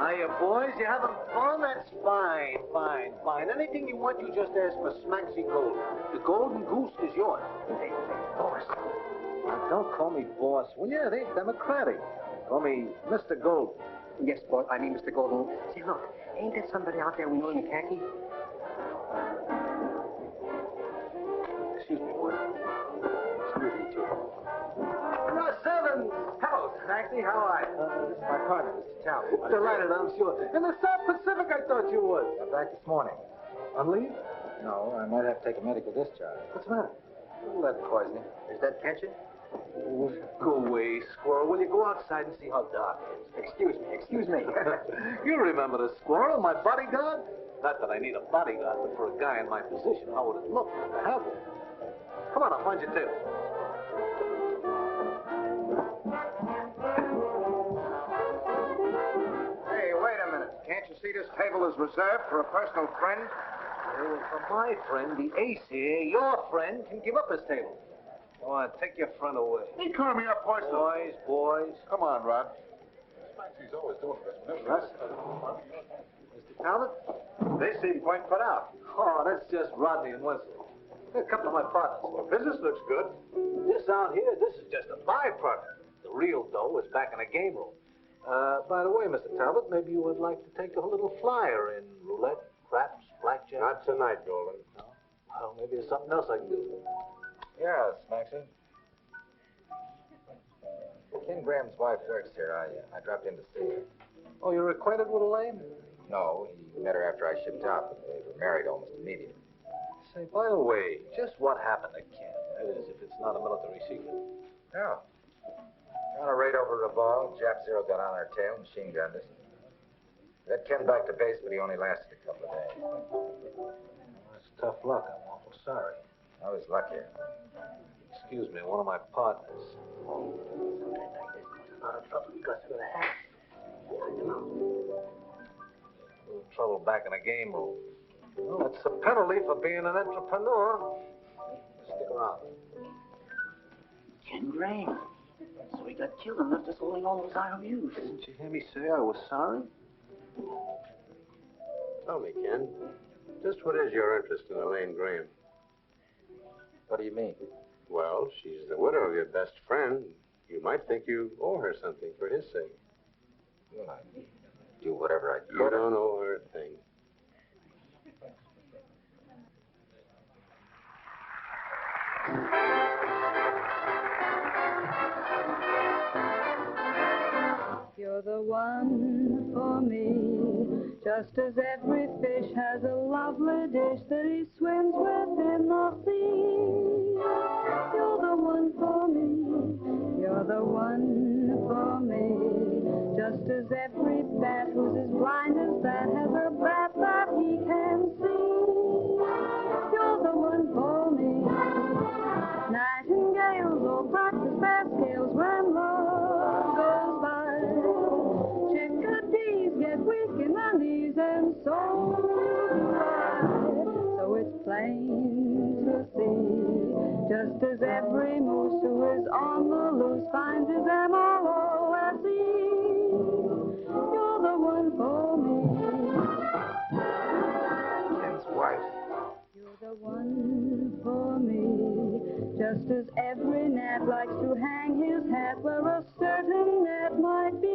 Hiya, boys. You having fun? That's fine, fine, fine. Anything you want, you just ask for Smaxy Gold. The golden goose is yours. Hey, boss. Now, don't call me boss, will you? It ain't democratic. Call me Mr. Golden. Yes, boss. I mean, Mr. Golden. See, look. Ain't there somebody out there we know in the khaki? Excuse me, boy. Excuse me, too. Number 7. Hello, Smaxy. How are you? This is my partner, Mr. Talbot. Delighted, I'm sure. In the South Pacific, I thought you would. I'm back this morning. On leave? No, I might have to take a medical discharge. What's the matter? Lead poisoning. Is that catching? Go away, squirrel. Will you go outside and see how dark it is? Excuse me. You remember the squirrel, my bodyguard? Not that I need a bodyguard, but for a guy in my position, how would it look to have one? Come on, I'll find your table. Hey, wait a minute. Can't you see this table is reserved for a personal friend? Well, for my friend, the ace here, your friend, can give up his table. Go on, take your friend away. He called me up, boys. Boys. Come on, Rod. Smaxy's always doing this. Mr. Talbot? They seem quite put out. Oh, that's just Rodney and Wesley. They're a couple of my partners. Well, business looks good. This out here, this is just a byproduct. The real dough is back in the game room. By the way, Mr. Talbot, maybe you would like to take a little flyer in roulette, craps, blackjack? Not tonight, Golden. No? Well, maybe there's something else I can do. Yeah, Smaxy. Ken Graham's wife works here. I dropped in to see her. Oh, you're acquainted with Elaine? No, he met her after I shipped out. They were married almost immediately. Say, by the way, just what happened to Ken? That is, if it's not a military secret. No. On a raid over Raval, Jap Zero got on our tail, machine gunned us. We got Ken back to base, but he only lasted a couple of days. Well, that's tough luck. I'm awful sorry. I was lucky. Excuse me, one of my partners. A lot of trouble because of the hat. A little trouble back in the game room. Well, that's the penalty for being an entrepreneur. Stick around. Ken Graham. So he got killed and left us holding all those IOUs. Didn't you hear me say I was sorry? Tell me, Ken, just what is your interest in Elaine Graham? What do you mean? Well, she's the widow of your best friend. You might think you owe her something for his sake. Well, I do whatever I You don't owe her a thing. You're the one for me, just as every fish has a lovely dish that he swims with in the sea. You're the one for me, you're the one for me, just as every bat who's as blind as that has a bat that he can see. You're the one for me, nightingales all practice their scales when love goes by. Chickadees get weak in the knees and so do I. So it's plain to see, just as every moose who is on the loose finds his M-O-O-S-E. You're the one for me. Ken's wife. You're the one for me, just as every gnat likes to hang his hat where a certain net might be.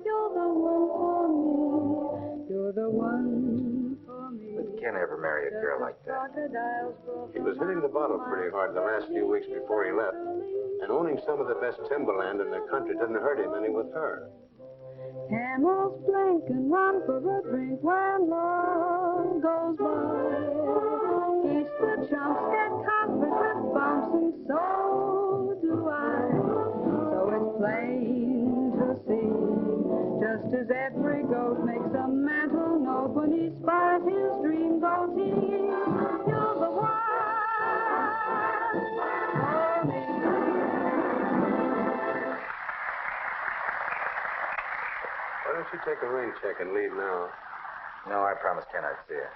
You're the one for me, you're the one for me. Would Ken ever marry a girl like that? He was hitting the bottle pretty hard the last few weeks before he left. And owning some of the best timberland in the country didn't hurt him any with her. Camels blink and run for a drink when love goes by. Each the chumps get covered with bumps and so do I. So it's plain to see, just as every goat makes a mental note when he spies his dream goatee. You're the one for me. Why don't you take a rain check and leave now? No, I promised Ken I'd see her.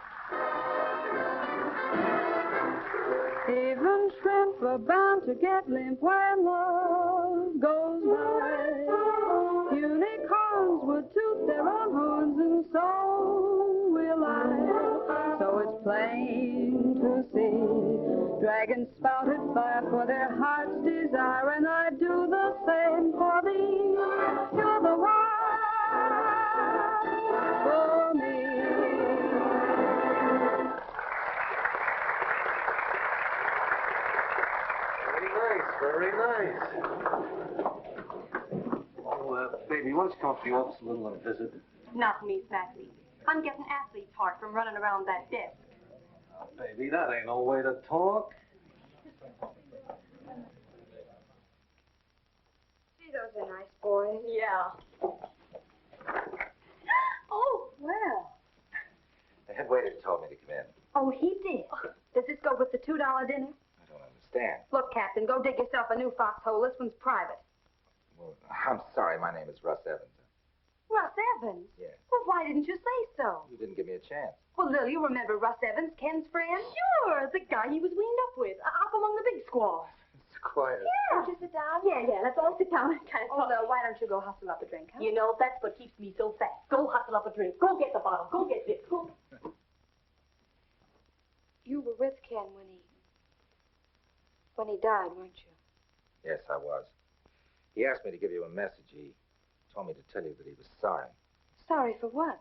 Even shrimp are bound to get limp when love goes by. Unicorns would toot their own horns, and so will I. So it's plain to see, dragons spouted fire for their heart's desire, and I do the same for thee. You're the one for me. Very nice. Oh, baby, why don't you come up to the office a little and visit? Not me, Fatty. I'm getting athlete's heart from running around that desk. Oh, baby, that ain't no way to talk. Gee, those are nice boys. Yeah. Oh, well. The head waiter told me to come in. Oh, he did. Does this go with the $2 dinner? I don't understand. Look, Captain, go dig yourself a new foxhole. This one's private. Well, I'm sorry. My name is Russ Evans. Russ Evans? Yeah. Well, why didn't you say so? You didn't give me a chance. Well, Lil, you remember Russ Evans, Ken's friend? Sure, the guy he was weaned up with, up among the big squaws. It's quiet. Yeah. Won't you sit down? Yeah, let's all sit down and kind of talk. Lil, why don't you go hustle up a drink, huh? You know, that's what keeps me so fat. Go hustle up a drink. Go get the bottle. Go get this. Go. You were with Ken when he died, weren't you? Yes, I was. He asked me to give you a message. He told me to tell you that he was sorry. Sorry for what?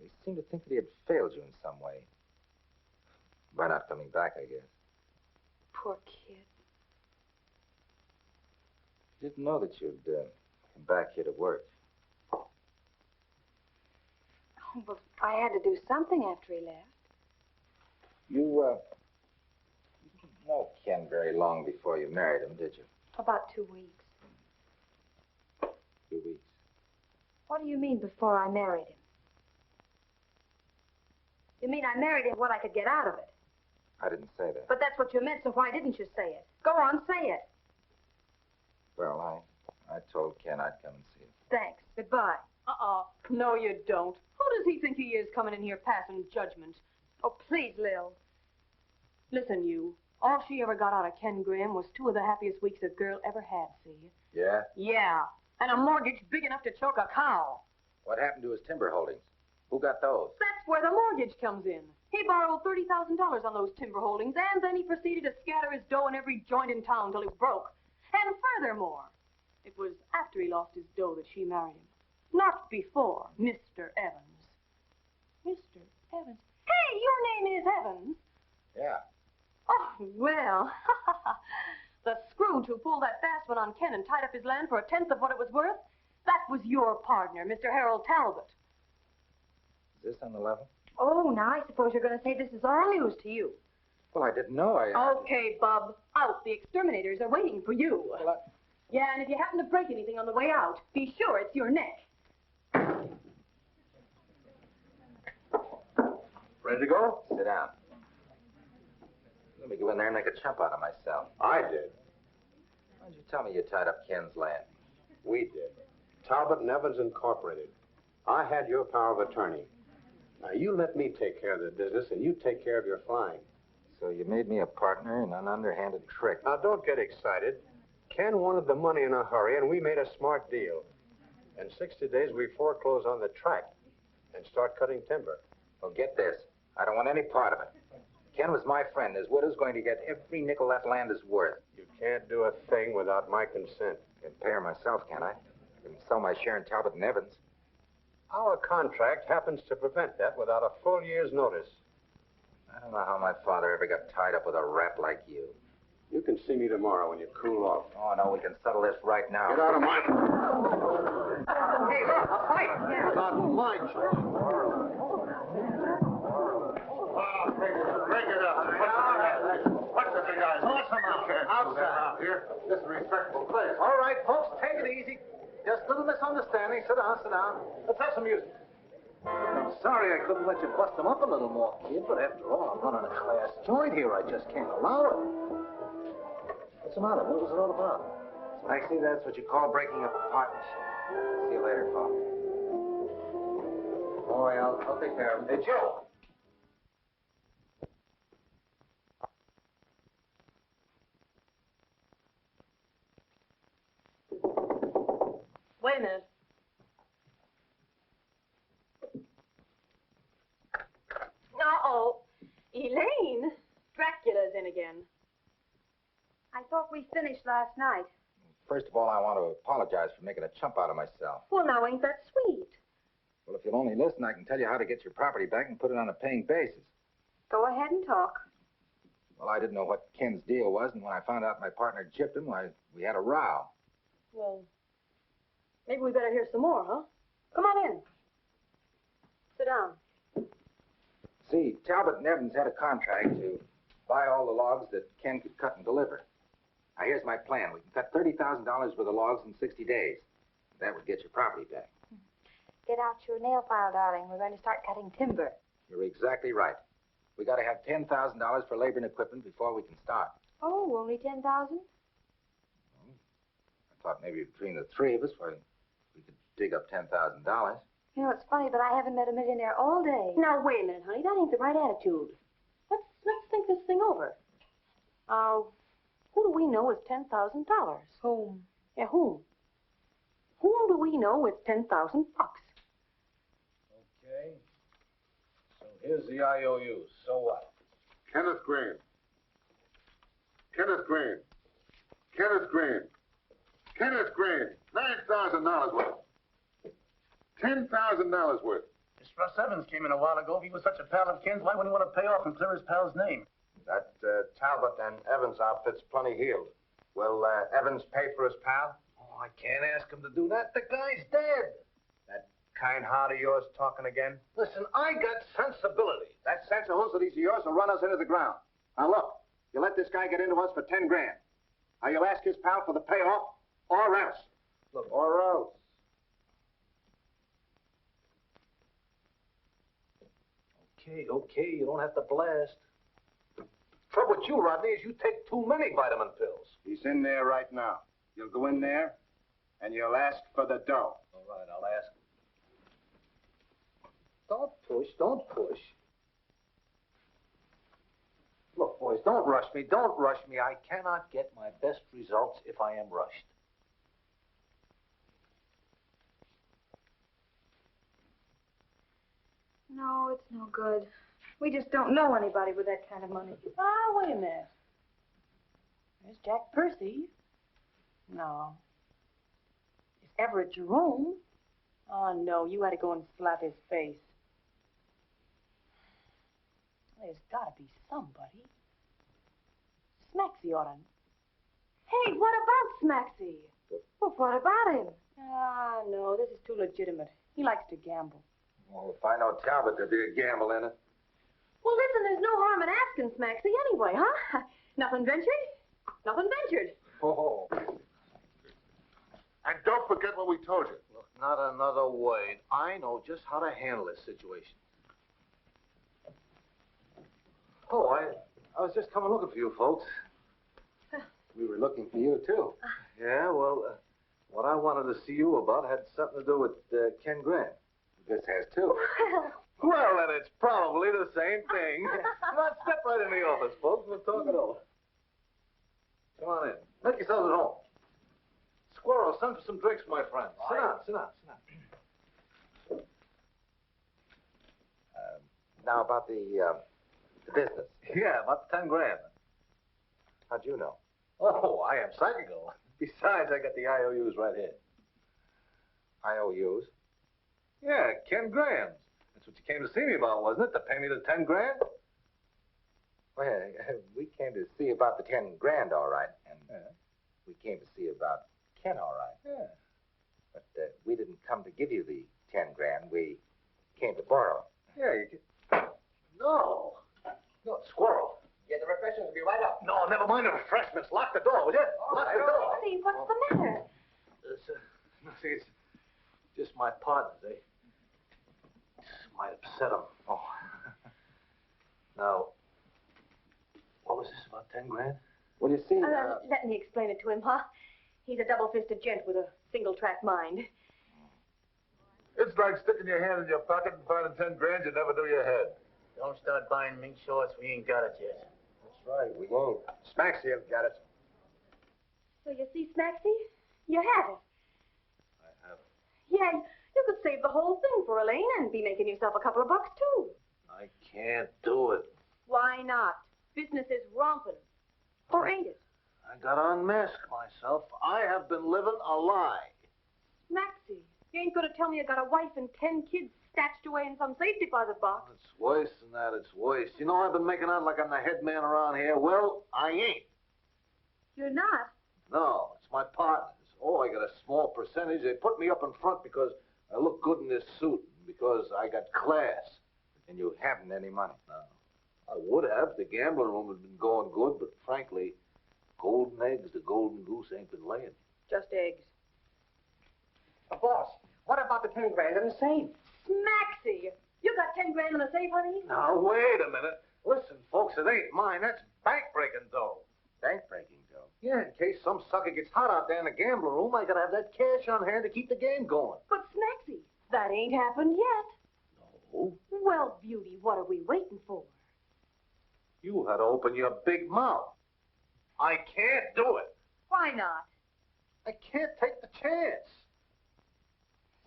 He seemed to think that he had failed you in some way. By not coming back, I guess. Poor kid. He didn't know that you'd come back here to work. Oh, well, I had to do something after he left. You didn't know Ken very long before you married him, did you? About 2 weeks. 2 weeks. What do you mean before I married him? You mean I married him what I could get out of it? I didn't say that. But that's what you meant, so why didn't you say it? Go on, say it. Well, I told Ken I'd come and see him. Thanks. Goodbye. No, you don't. Who does he think he is coming in here passing judgment? Oh, please, Lil. Listen, you. All she ever got out of Ken Graham was 2 of the happiest weeks a girl ever had, see? Yeah? Yeah. And a mortgage big enough to choke a cow. What happened to his timber holdings? Who got those? That's where the mortgage comes in. He borrowed $30,000 on those timber holdings, and then he proceeded to scatter his dough in every joint in town till he broke. And furthermore, it was after he lost his dough that she married him. Not before, Mr. Evans. Mr. Evans? Hey, your name is Evans. Yeah. Oh, well, the Scrooge who pulled that fast one on Ken and tied up his land for 1/10 of what it was worth, that was your partner, Mr. Harold Talbot. Is this on the level? Oh, now I suppose you're going to say this is all news to you. Well, I didn't know. Okay, Bub, out. The exterminators are waiting for you. Well, Yeah, and if you happen to break anything on the way out, be sure it's your neck. Ready to go? Sit down. Let me go in there and make a chump out of myself. I did. Why didn't you tell me you tied up Ken's land? We did. Talbot and Evans Incorporated. I had your power of attorney. Now, you let me take care of the business, and you take care of your flying. So you made me a partner in an underhanded trick. Now, don't get excited. Ken wanted the money in a hurry, and we made a smart deal. In 60 days, we foreclose on the tract and start cutting timber. Well, get this. I don't want any part of it. Ken was my friend. His widow's going to get every nickel that land is worth. You can't do a thing without my consent. I can pay her myself, can't I? I can sell my share in Talbot and Evans. Our contract happens to prevent that without a full year's notice. I don't know how my father ever got tied up with a rat like you. You can see me tomorrow when you cool off. Oh, no, we can settle this right now. Get out of my... Hey, look, a fight. Not my... Break it up. What's the big guys? Toss them out there. Outside. Here. This is a respectable place. All right, folks, take it easy. Just a little misunderstanding. Sit down, sit down. Let's have some music. I'm sorry I couldn't let you bust them up a little more, kid, but after all, I'm running a class joint here. I just can't allow it. What's the matter? What was it all about? Actually, that's what you call breaking up a partnership. See you later, Paul. All right, I'll take care of it. Hey, Joe. Wait a minute. again. I thought we finished last night. First of all, I want to apologize for making a chump out of myself. Well, now, ain't that sweet? Well, if you'll only listen, I can tell you how to get your property back and put it on a paying basis. Go ahead and talk. Well, I didn't know what Ken's deal was, and when I found out my partner gypped him, we had a row. Well, maybe we better hear some more, huh? Come on in. Sit down. See, Talbot and Evans had a contract to buy all the logs that Ken could cut and deliver. Now, here's my plan. We can cut $30,000 worth of logs in 60 days. That would get your property back. Get out your nail file, darling. We're going to start cutting timber. You're exactly right. We got to have $10,000 for labor and equipment before we can start. Oh, only 10,000? I thought maybe between the three of us, we could dig up $10,000. You know, it's funny, but I haven't met a millionaire all day. Now, wait a minute, honey. That ain't the right attitude. Let's think this thing over. Who do we know with $10,000? Whom? Yeah, whom? Whom do we know with $10,000? Okay. So here's the IOUs. So what? Kenneth Green. Kenneth Green. Kenneth Green. Kenneth Green. $9,000 worth. $10,000 worth. This Russ Evans came in a while ago. If he was such a pal of Ken's, why wouldn't he want to pay off and clear his pal's name? That Talbot and Evans outfit's plenty healed. Will Evans pay for his pal? Oh, I can't ask him to do that. The guy's dead. That kind heart of yours talking again? Listen, I got sensibility. That sensibility of yours will run us into the ground. Now look, you let this guy get into us for 10 grand. Now you'll ask his pal for the payoff, or else. Look, or else. Okay, you don't have to blast. Trouble with you, Rodney, is you take too many vitamin pills. He's in there right now. You'll go in there, and you'll ask for the dough. All right, I'll ask him. Don't push. Look, boys, don't rush me. I cannot get my best results if I am rushed. No, it's no good. We just don't know anybody with that kind of money. Wait a minute. There's Jack Percy. No. Is Everett Jerome? Oh, no, you had to go and slap his face. There's got to be somebody. Smaxy ought to... Hey, what about Smaxy? Well, what about him? No, this is too legitimate. He likes to gamble. Well, if I know Talbot, there'd be a gamble in it. Well, listen, there's no harm in asking Smaxy anyway, huh? Nothing ventured, nothing ventured. Oh. And don't forget what we told you. Look, not another word. I know just how to handle this situation. Oh, I was just coming looking for you folks. We were looking for you, too. Yeah, well, what I wanted to see you about had something to do with Ken Grant. This has, too. Well, then it's probably the same thing. Come on, step right in the office, folks. We'll talk it over. Come on in. Make yourselves at home. Squirrel, send for some drinks, my friend. Sit down. Now, about the business. Yeah, about the 10 grand. How'd you know? Oh, I am psychical. Besides, I got the IOUs right here. IOUs? Yeah, Ken Graham's. That's what you came to see me about, wasn't it? To pay me the 10 grand? Well, we came to see about the 10 grand, all right. And we came to see about Ken, all right. Yeah. But we didn't come to give you the 10 grand. We came to borrow. Yeah, you can... No, Squirrel. Yeah, the refreshments will be right up. No, never mind the refreshments. Lock the door, will you? Lock the door. Honey, what's the matter? See, it's just my partners, eh? Might upset them. Oh. Now, what was this about 10 grand? Well, you see... Let me explain it to him, huh? He's a double-fisted gent with a single-track mind. It's like sticking your hand in your pocket and finding 10 grand you never do your head. Don't start buying mink shorts. We ain't got it yet. That's right, we won't. Smaxy have got it. So you see, Smaxy? You have it. I have it. Yeah, you could save the whole thing for Elaine and be making yourself a couple of bucks, too. I can't do it. Why not? Business is romping. Or ain't it? I gotta unmask myself. I have been living a lie. Maxie, you ain't gonna tell me you got a wife and 10 kids stashed away in some safe deposit box. It's worse than that. It's worse. You know, I've been making out like I'm the head man around here. Well, I ain't. You're not? No, it's my partners. Oh, I got a small percentage. They put me up in front because I look good in this suit, because I got class. And you haven't any money. No. I would have. The gambling room has been going good, but frankly, golden eggs, the golden goose ain't been laying. Just eggs. Boss, what about the 10 grand in the safe? Maxie, you got 10 grand in the safe, honey? Now, wait a minute. Listen, folks, it ain't mine. That's bank-breaking dough. Bank-breaking dough? Yeah, in case some sucker gets hot out there in the gambling room, I gotta have that cash on hand to keep the game going. But, Maxie, that ain't happened yet. No. Well, Beauty, what are we waiting for? You had to open your big mouth. I can't do it. Why not? I can't take the chance.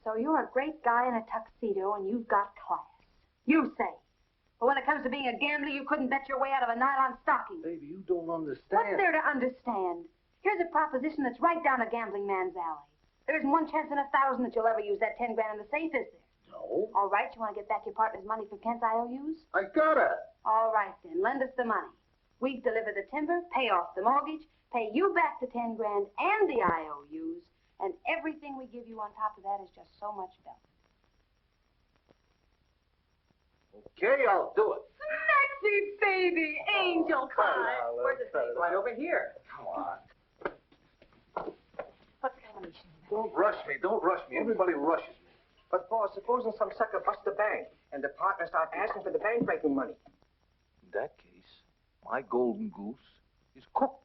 So you're a great guy in a tuxedo and you've got class. You say. But when it comes to being a gambler, you couldn't bet your way out of a nylon stocking. Baby, you don't understand. What's there to understand? Here's a proposition that's right down a gambling man's alley. There isn't one chance in 1,000 that you'll ever use that 10 grand in the safe, is there? No. All right, you want to get back your partner's money for Kent's IOUs? I gotta. All right, then. Lend us the money. We deliver the timber, pay off the mortgage, pay you back the 10 grand and the IOUs, and everything we give you on top of that is just so much better. Okay, I'll do it. Maxie, baby, angel pie. Where's the safe? Right over here. Come on. What's the combination? Don't rush me. Don't rush me. Everybody rushes me. But, boss, supposing some sucker busts the bank and the partners start asking for the bank-breaking money. In that case, my golden goose is cooked.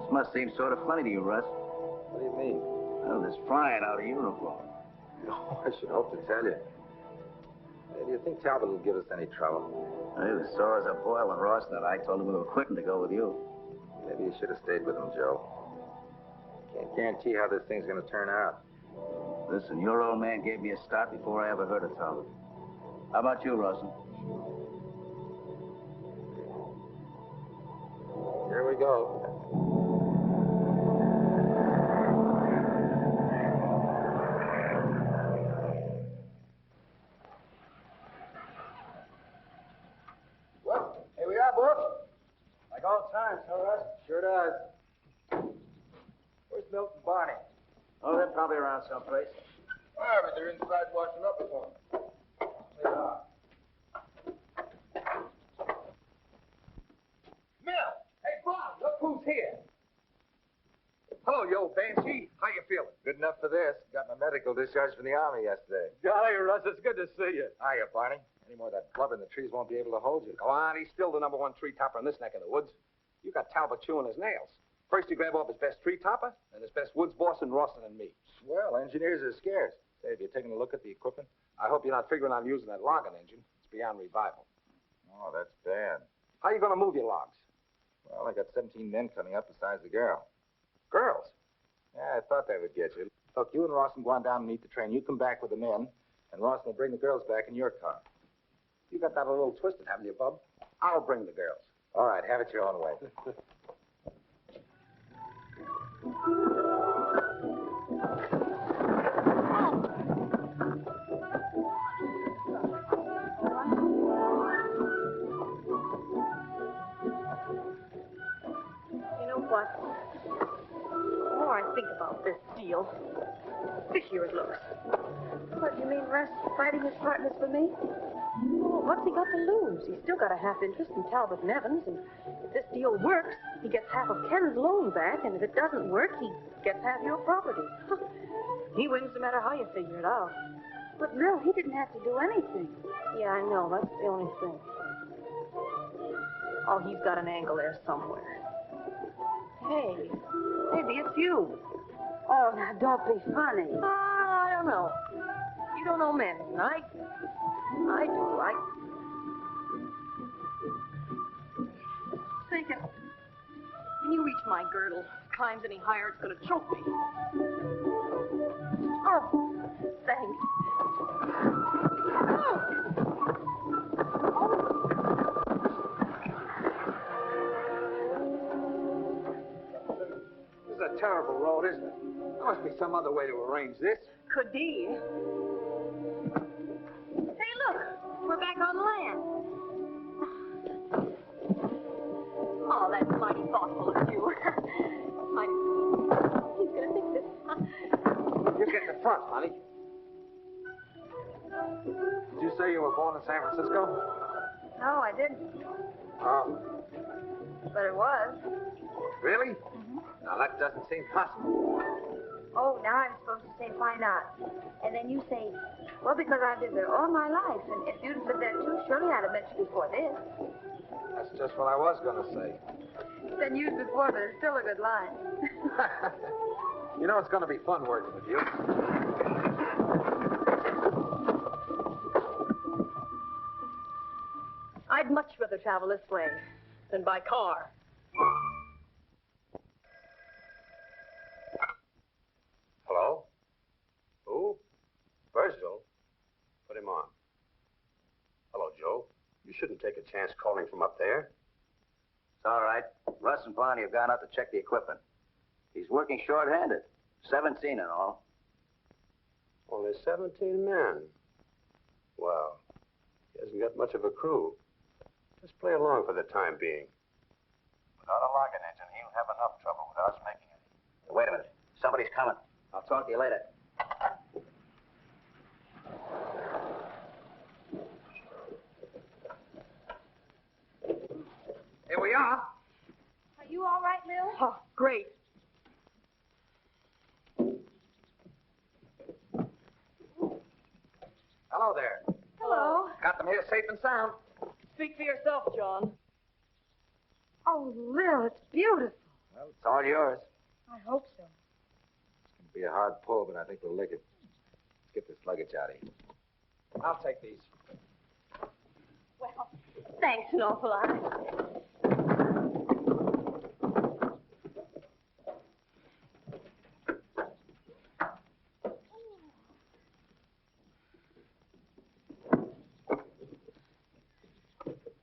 This must seem sort of funny to you, Russ. What do you mean? Well, this frying out of uniform. Oh, I should hope to tell you. Hey, do you think Talbot will give us any trouble? He was sore as a boil when Ross and I told him we were quitting to go with you. Maybe you should have stayed with him, Joe. Can't guarantee how this thing's going to turn out. Listen, your old man gave me a start before I ever heard of Talbot. How about you, Russell? Here we go. Well, here we are, boss. Like all times, huh, Russ? Sure does. Where's Milt and Barney? Oh, they're probably around someplace. Ah, but they're inside washing up or something. They are. Mill! Hey, Bob, look who's here. Hello, you old banshee. How you feeling? Good enough for this. Got my medical discharge from the Army yesterday. Golly, Russ, it's good to see you. Hiya, Barney. Any more of that blubber in the trees won't be able to hold you. Go on, he's still the #1 tree topper in this neck of the woods. You got Talbot chewing his nails. First you grab off his best tree topper, then his best woods boss and Rawson and me. Swell. Engineers are scarce. Say, have you taken a look at the equipment? I hope you're not figuring on using that logging engine. It's beyond revival. Oh, that's bad. How you going to move your logs? Well, I got 17 men coming up besides the girl. Girls. Yeah, I thought that would get you. Look, you and Rawson go on down and meet the train. You come back with the men, and Rawson will bring the girls back in your car. You got that a little twisted, haven't you, Bub? I'll bring the girls. All right, have it your own way. You know what? The more I think about this deal, fishier it looks. What, you mean Russ fighting his partners for me? Oh, what's he got to lose? He's still got a half interest in Talbot and Evans, and if this deal works, he gets half of Ken's loan back, and if it doesn't work, he gets half your property. He wins no matter how you figure it out. But, Mill, he didn't have to do anything. Yeah, I know. That's the only thing. Oh, he's got an angle there somewhere. Hey, maybe it's you. Oh, now, don't be funny. I don't know. You don't know men, and I do. Thinking, when you reach my girdle, climbs any higher, it's gonna choke me. Oh, thanks. This is a terrible road, isn't it? There must be some other way to arrange this. Could be. Hey, look. We're back on land. Oh, that's mighty thoughtful of you. Mighty sweet. He's going to fix it. You get in the front, honey. Did you say you were born in San Francisco? No, I didn't. Oh, But it was. really? Now, that doesn't seem possible. Oh, now I'm supposed to say, why not? And then you say, well, because I've lived there all my life. And if you'd lived there too, surely I'd have met you before this. That's just what I was going to say. It's been used before, but it's still a good line. You know, it's going to be fun working with you. I'd much rather travel this way than by car. Hello? Who? Virgil? Put him on. Hello, Joe. You shouldn't take a chance calling from up there. It's all right. Russ and Barney have gone out to check the equipment. He's working short-handed. 17 in all. Only 17 men. Well, he hasn't got much of a crew. Just play along for the time being. Without a logging engine, he'll have enough trouble with us making it. Wait a minute. Somebody's coming. I'll talk to you later. Here we are. Are you all right, Lil? Oh, great. Hello there. Hello. Got them here safe and sound. Speak for yourself, John. Oh, Lil, it's beautiful. Well, it's all yours. I hope so. It's going to be a hard pull, but I think we'll lick it. Let's get this luggage out of here. I'll take these. Well, thanks an awful lot.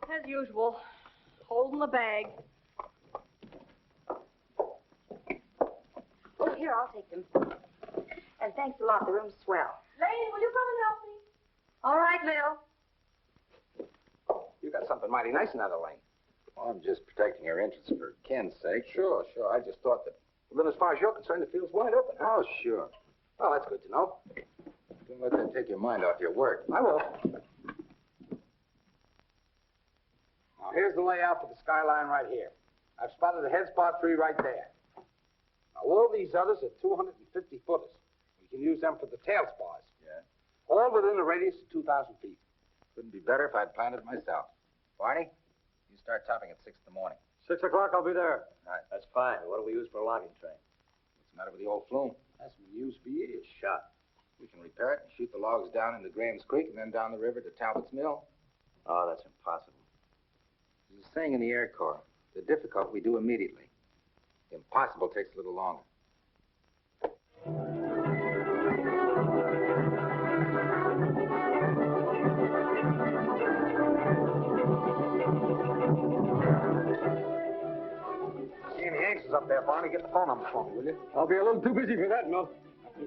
As usual, holding the bag. Oh, here, I'll take them. And thanks a lot. The room's swell. Lane, will you come and help me? All right, Lil. You got something mighty nice in that lane. Well, I'm just protecting her interests for Ken's sake. Sure. I just thought that. Well, then, as far as you're concerned, the field's wide open. Huh? Oh, sure. Well, that's good to know. Don't let that take your mind off your work. I will. Now, here's the layout for the skyline right here. I've spotted a head spot tree right there. Now, all these others are 250 footers. We can use them for the tail spars. Yeah? All within a radius of 2,000 feet. Couldn't be better if I'd planned it myself. Barney, you start topping at 6 in the morning. 6 o'clock, I'll be there. Right. That's fine. What do we use for a logging train? What's the matter with the old flume? That's been used for years. Shot. We can repair it and shoot the logs down into Graham's Creek and then down the river to Talbot's Mill. Oh, that's impossible. There's a saying in the Air Corps, the difficult we do immediately. The impossible takes a little longer. See any answers up there, Barney? Get the phone number for me, will you? I'll be a little too busy for that, Milt.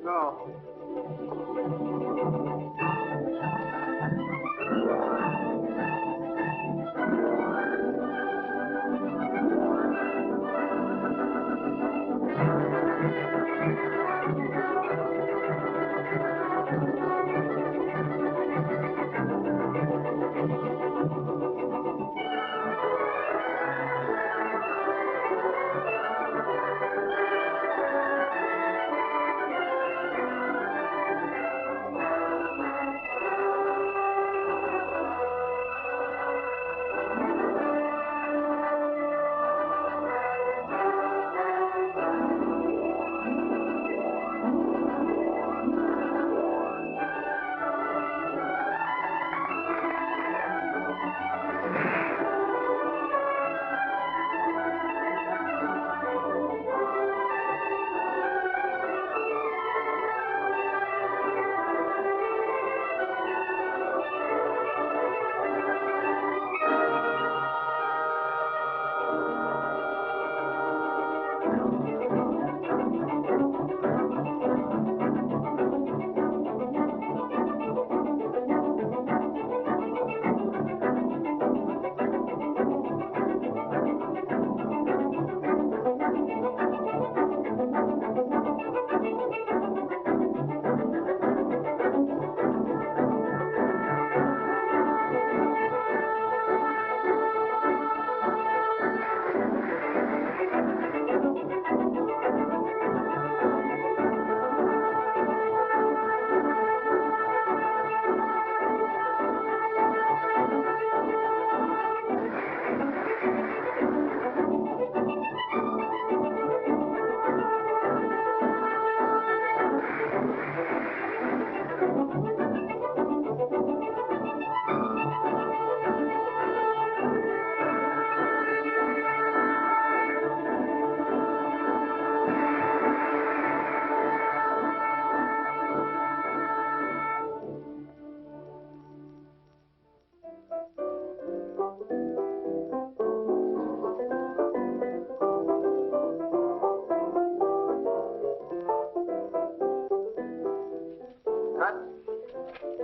No.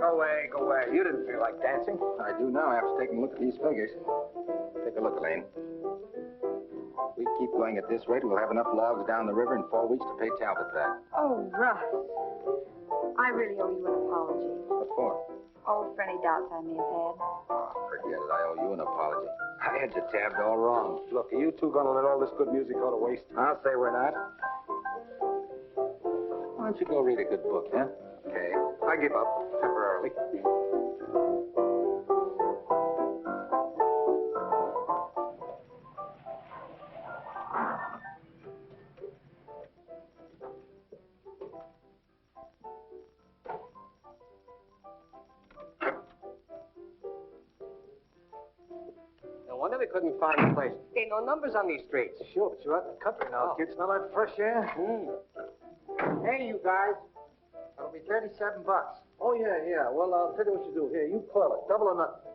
Go away, go away. You didn't feel like dancing. I do now after taking a look at these figures. Take a look, Elaine. If we keep going at this rate, we'll have enough logs down the river in 4 weeks to pay Talbot back. Oh, Russ. I really owe you an apology. What for? Oh, for any doubts I may have had. Oh, forget it. I owe you an apology. I had you tabbed all wrong. Look, are you two gonna let all this good music go to waste? I'll say we're not. Why don't you go read a good book, huh? Okay, I give up temporarily. No wonder we couldn't find the place. Ain't no numbers on these streets. Sure, but you're out in the country now, kids. Not like fresh air. Hey, you guys. That'll be $37. Oh, yeah. Well, I'll tell you what you do. Here, you call it. Double or nothing.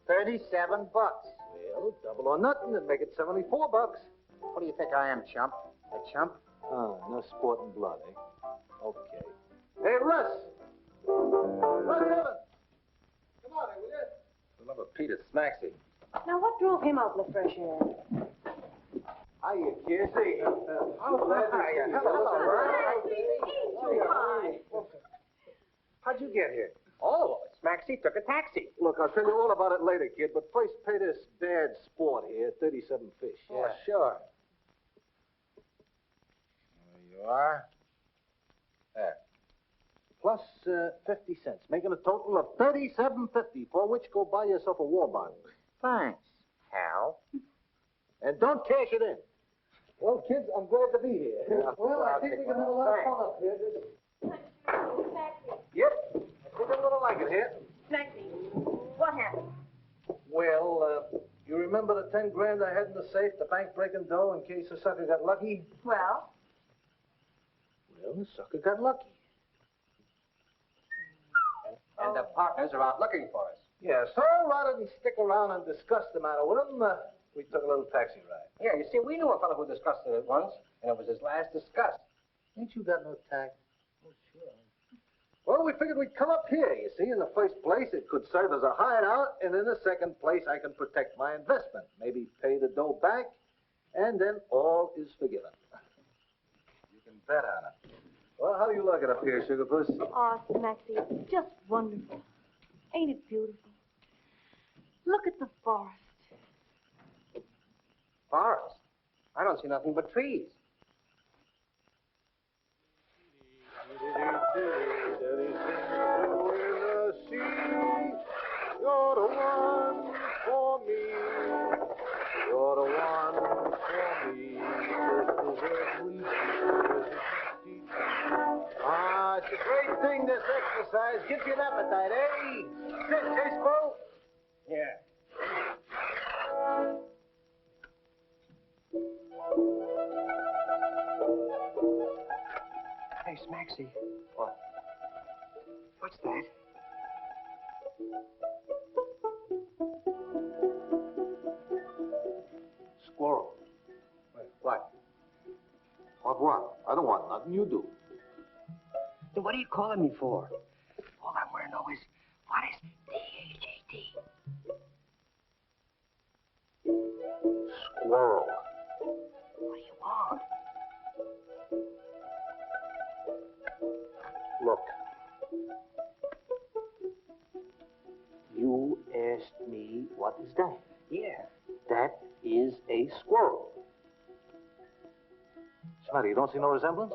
$37. Well, double or nothing and make it $74. What do you think I am, chump? A chump? Oh, no sport and blood, eh? Okay. Hey, Russ! Russ Evans! Come on, will you? For the love of Pete, it's Smaxy. Now, what drove him out in the fresh air? Hiya, kids. Hey, Hello, How'd you get here? Oh, Smaxy took a taxi. Look, I'll tell you all about it later, kid, but first pay this bad sport here, 37 fish. Yeah, sure. There you are. There. Plus 50 cents, making a total of $37.50, for which go buy yourself a war bond. Thanks. Hal. And don't cash it in. Well, kids, I'm glad to be here. Well, I think we can have a lot of fun up here. Yep. I think I'm going to like it here. Maxie, what happened? Well, you remember the 10 grand I had in the safe, the bank breaking dough in case the sucker got lucky? Well? Well, the sucker got lucky. And the partners are out looking for us. Yeah, so rather than stick around and discuss the matter with him, we took a little taxi ride. Yeah, you see, we knew a fellow who discussed it once, and it was his last disgust. Ain't you got no tact? Oh, sure. Well, we figured we'd come up here, you see. In the first place, it could serve as a hideout, and in the second place, I can protect my investment. Maybe pay the dough back, and then all is forgiven. You can bet on it. Well, how do you like it up here, Sugar Puss? Oh, Maxie, it's just wonderful. Ain't it beautiful? Look at the forest. Forest? I don't see nothing but trees. You're the one for me. You're the one for me. Ah, it's a great thing, this exercise. Gives you an appetite, eh? Sit, Chasebo. Yeah. Hey, Smaxy. What? What's that? Squirrel. Wait, what? What? I don't want nothing. You do. Then what are you calling me for? All I want to know is, what is D-H-A-T? Squirrel. What do you want? Look. You asked me, what is that? Yeah. That is a squirrel. Smarty, you don't see no resemblance?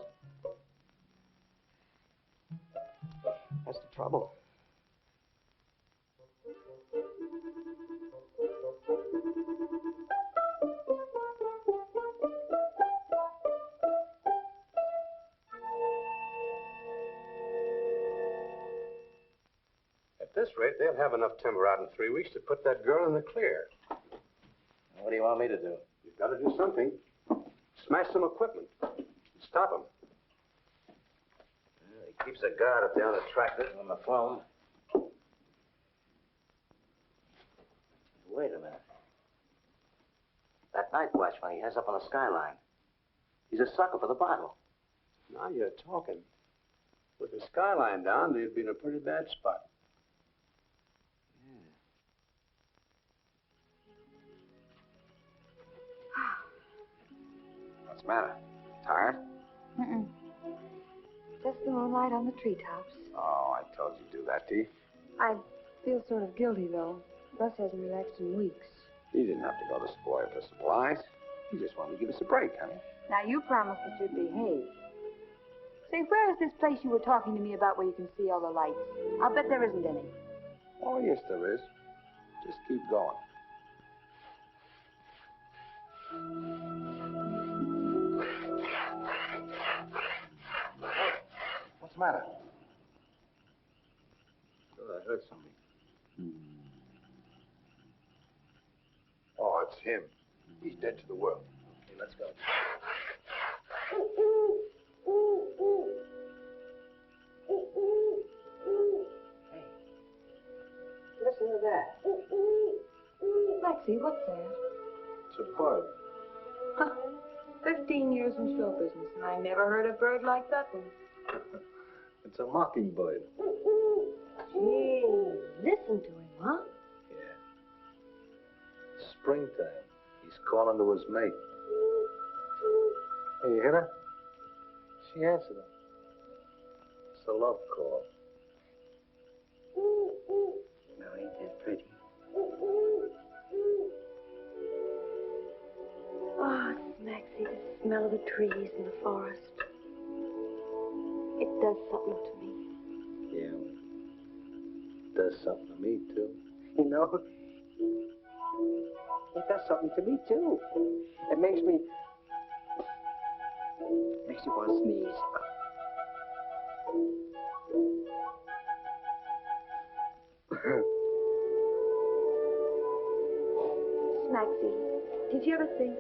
That's the trouble. At this rate, they'll have enough timber out in 3 weeks to put that girl in the clear. What do you want me to do? You've got to do something. Smash some equipment. Stop them. Well, he keeps a guard up there on the tractor on the phone. Wait a minute. That night watchman he has up on the skyline. He's a sucker for the bottle. Now you're talking. With the skyline down, they'd be in a pretty bad spot. What's the matter? Tired? Mm-mm. Just the moonlight on the treetops. Oh, I told you to do that, Dee. I feel sort of guilty, though. Russ hasn't relaxed in weeks. You didn't have to go to Savoy for supplies. You just wanted to give us a break, honey. Now, you promised that you'd behave. Say, where is this place you were talking to me about where you can see all the lights? I'll bet there isn't any. Oh, yes, there is. Just keep going. What's the matter? Oh, I heard something. Oh, it's him. He's dead to the world. Okay, let's go. Hey, listen to that. Lexi, what's that? It's a bird. Huh. 15 years in show business, and I never heard a bird like that one. It's a mockingbird. Gee, listen to him, huh? Yeah. Springtime. He's calling to his mate. Hey, you hear her? She answered him. It's a love call. Now, ain't that pretty? Oh, Maxie, the smell of the trees in the forest. It does something to me. Yeah. Does something to me, too. You know, it does something to me, too. It makes me want to sneeze. Maxie, did you ever think?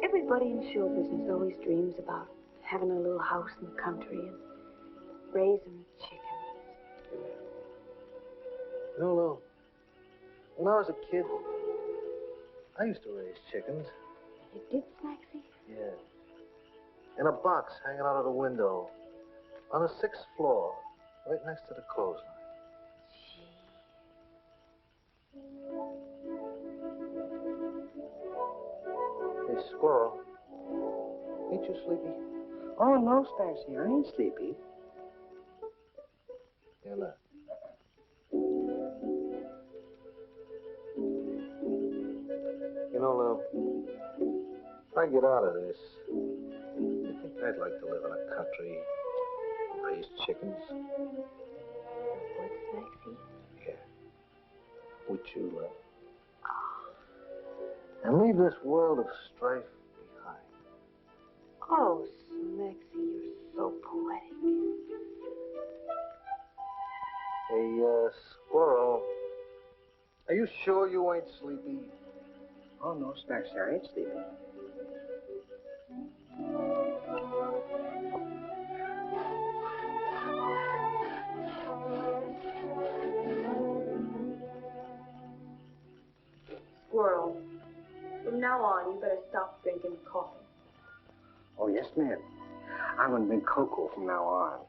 Everybody in show business always dreams about having a little house in the country and raising chickens. You know, Lou, when I was a kid, I used to raise chickens. You did, Maxie? Yeah. In a box hanging out of the window on the 6th floor, right next to the clothesline. Hey, Squirrel, ain't you sleepy? Oh, no, Starsy, I ain't sleepy. You're not. You know, Lou, if I get out of this, I think I'd like to live in a country, raise chickens. What's Maxie? Yeah. Would you, and leave this world of strife behind. Oh, Maxie, you're so poetic. Hey, Squirrel, are you sure you ain't sleepy? Oh, no, Starsy, I ain't sleepy. Squirrel, from now on, you better stop drinking coffee. Oh, yes, ma'am. I'm going to drink cocoa from now on.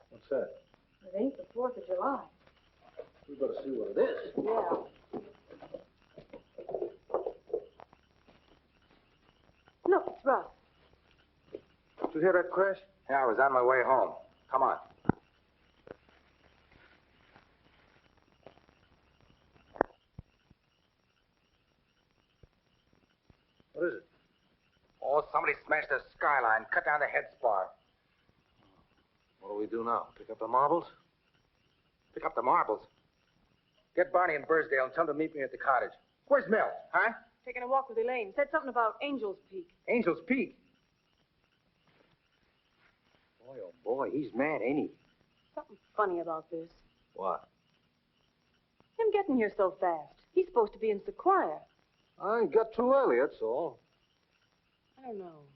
What's that? It ain't the 4th of July. We better see what it is. Yeah. Look, it's Russ. Did you hear that crash? Yeah, I was on my way home. Come on. What is it? Oh, somebody smashed the skyline, cut down the head spar. What do we do now? Pick up the marbles? Pick up the marbles. Get Barney and Bursdale and tell them to meet me at the cottage. Where's Mel, huh? Taking a walk with Elaine. Said something about Angel's Peak. Angel's Peak. Boy, oh, boy, he's mad, ain't he? Something funny about this. What? Him getting here so fast. He's supposed to be in Sequoia. I got too early, that's all. I don't know.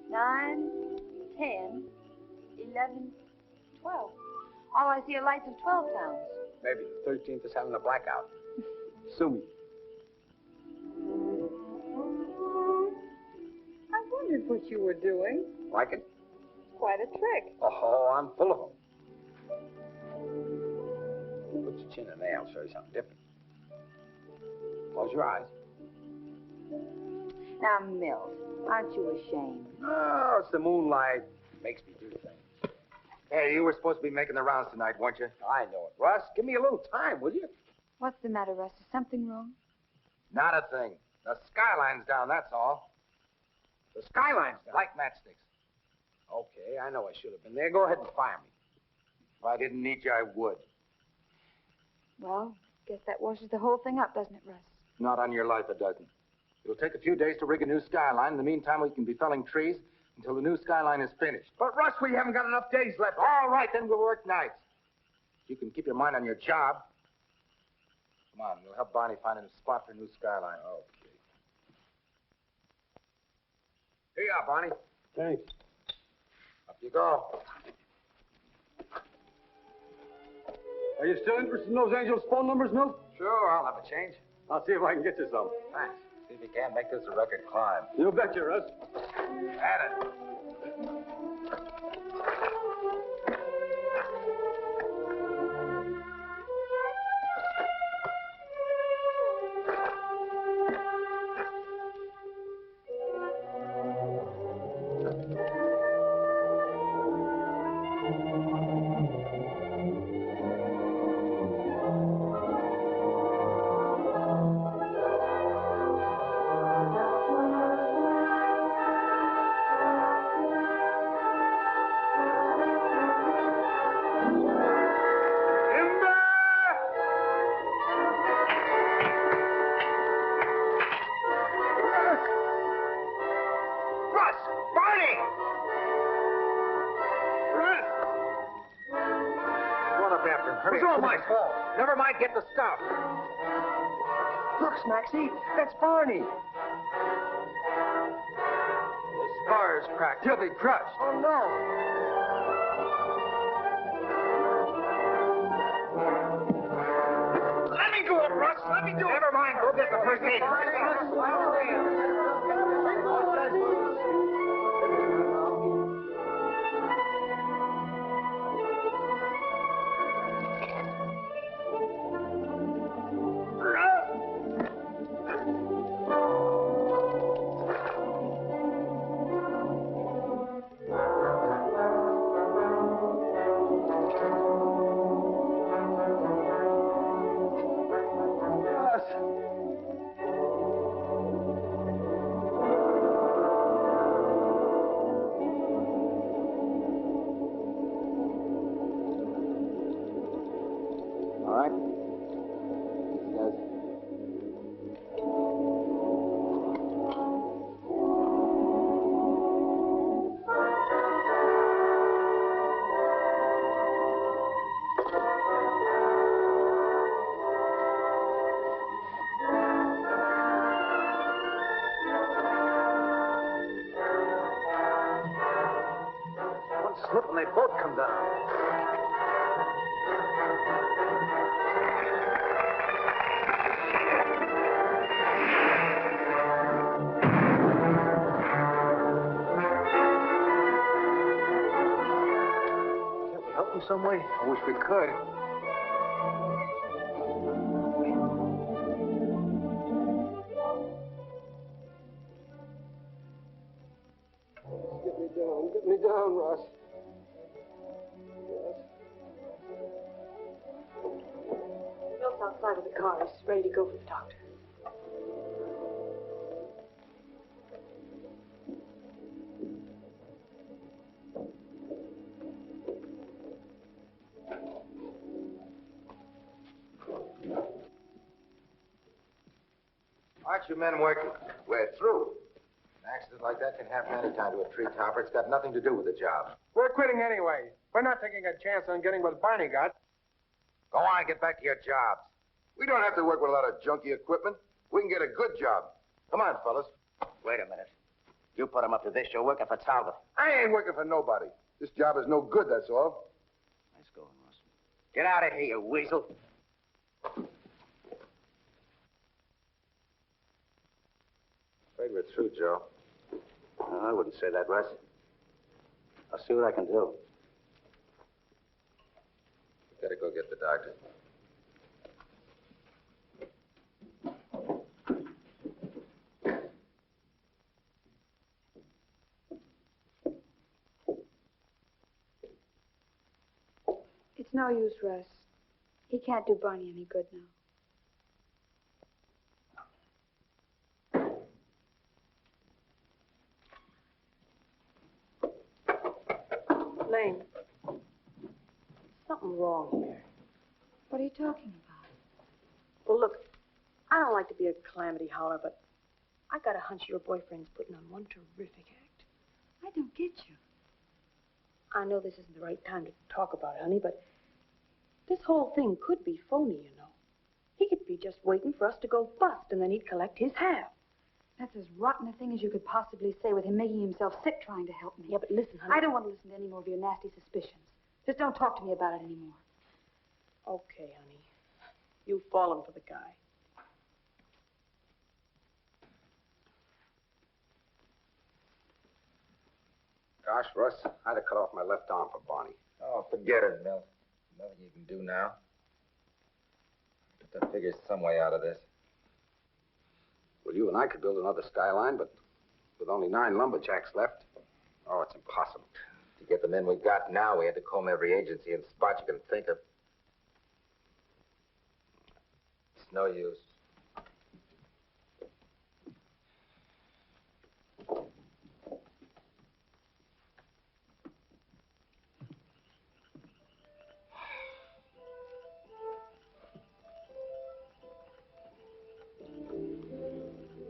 9, 10, 11, 12. All I see are lights of 12 towns. Maybe the 13th is having a blackout. Sue me. I wondered what you were doing. Like it? Quite a trick. Oh, I'm full of them. Put your chin in there, I'll show you something different. Close your eyes. Now, Mills, aren't you ashamed? Oh, it's the moonlight. Makes me do things. Hey, you were supposed to be making the rounds tonight, weren't you? I know it. Russ, give me a little time, will you? What's the matter, Russ? Is something wrong? Not a thing. The skyline's down, that's all. The skyline's down. Light matchsticks. Okay, I know I should have been there. Go ahead and fire me. If I didn't need you, I would. Well, guess that washes the whole thing up, doesn't it, Russ? Not on your life, it doesn't. It'll take a few days to rig a new skyline. In the meantime, we can be felling trees until the new skyline is finished. But, Russ, we haven't got enough days left. All right, then we'll work nights. You can keep your mind on your job. Come on, we'll help Barney find a spot for a new skyline. Okay. Here you are, Barney. Thanks. Up you go. Are you still interested in those Angels' phone numbers, Milt? Sure, I'll have a change. I'll see if I can get you some. Thanks. See if you can make this a record climb. You betcha, Russ. At it. It's all my fault. Never mind, get the stuff. Look, Maxie, that's Barney. The spar's cracked. He'll be crushed. Oh, no. Let me do it, Russ. Let me do it. Never mind. Go get the first aid. Slip and they both come down. Can't we help them some way? I wish we could. Get me down, Ross. Milt's outside of the car. He's ready to go for the doctor. Aren't you men working? We're through. An accident like that can happen any time to a tree topper. It's got nothing to do with the job. We're quitting anyway. We're not taking a chance on getting what Barney got. Go on, get back to your jobs. We don't have to work with a lot of junky equipment. We can get a good job. Come on, fellas. Wait a minute. You put him up to this, you're working for Talbot. I ain't working for nobody. This job is no good, that's all. Nice going, Russ. Get out of here, you weasel. Afraid we're through, Joe. No, I wouldn't say that, Russ. I'll see what I can do. Gotta go get the doctor. It's no use, Russ. He can't do Barney any good now. Lane, something wrong here. What are you talking about? Well, look, I don't like to be a calamity howler, but I got a hunch your boyfriend's putting on one terrific act. I don't get you. I know this isn't the right time to talk about it, honey, but this whole thing could be phony, you know. He could be just waiting for us to go bust, and then he'd collect his half. That's as rotten a thing as you could possibly say with him making himself sick trying to help me. Yeah, but listen, honey. I don't want to listen to any more of your nasty suspicions. Just don't talk to me about it anymore. Okay, honey. You've fallen for the guy. Gosh, Russ, I'd have cut off my left arm for Barney. Oh, forget it, Milt. Nothing you can do now. But to figure some way out of this. Well, you and I could build another skyline, but with only 9 lumberjacks left, oh, it's impossible. To get the men we got now, we had to comb every agency and spot you can think of. It's no use.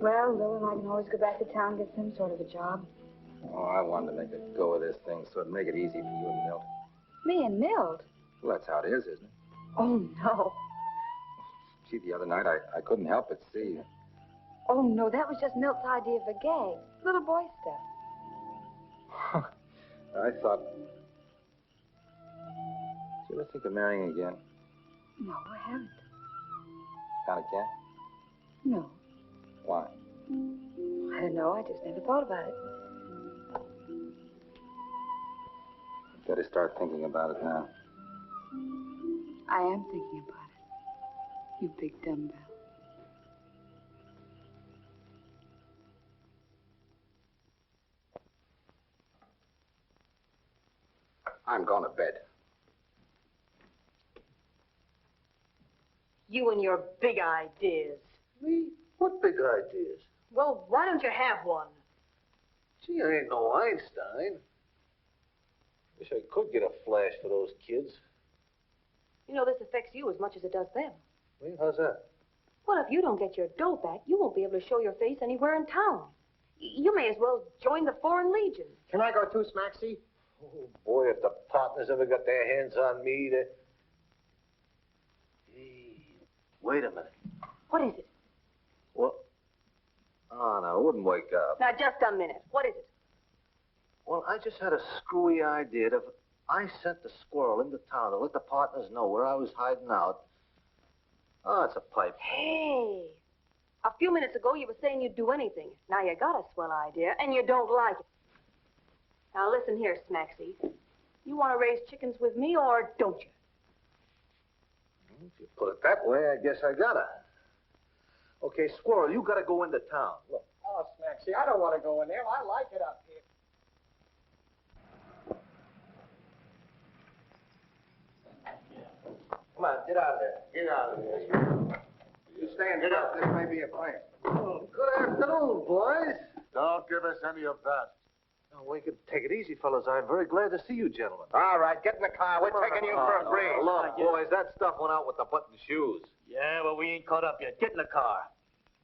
Well, Lil and I can always go back to town and get some sort of a job. Oh, I wanted to make a go of this thing so it'd make it easy for you and Milt. Me and Milt? Well, that's how it is, isn't it? Oh, no. Gee, the other night I couldn't help but see you. Oh, no, that was just Milt's idea of a gag. Little boy stuff. I thought... Did you ever think of marrying again? No, I haven't. Kind of can't? No. Why? I don't know. I just never thought about it. Better start thinking about it now. I am thinking about it. You big dumbbell. I'm going to bed. You and your big ideas. Me? What big ideas? Well, why don't you have one? Gee, I ain't no Einstein. Wish I could get a flash for those kids. You know, this affects you as much as it does them. Well, how's that? Well, if you don't get your dough back, you won't be able to show your face anywhere in town. You may as well join the Foreign Legion. Can I go too, Smaxy? Oh, boy, if the partners ever got their hands on me, they... Hey, wait a minute. What is it? What? Oh, no, I wouldn't wake up. Now, just a minute. What is it? Well, I just had a screwy idea that I sent the squirrel into town to let the partners know where I was hiding out. Oh, it's a pipe. Hey, a few minutes ago you were saying you'd do anything. Now you got a swell idea, and you don't like it. Now listen here, Smaxy. You want to raise chickens with me, or don't you? If you put it that way, I guess I gotta. Okay, squirrel, you gotta go into town. Look. Oh, Smaxy, I don't want to go in there. I like it up here. Come on, get out of there. Get out of there. You stand up. This may be a prank. Oh, good afternoon, boys. Don't give us any of that. No, we can take it easy, fellas. I'm very glad to see you, gentlemen. All right, get in the car. We're taking you for a breeze. Look, boys, that stuff went out with the button shoes. Yeah, but we ain't caught up yet. Get in the car.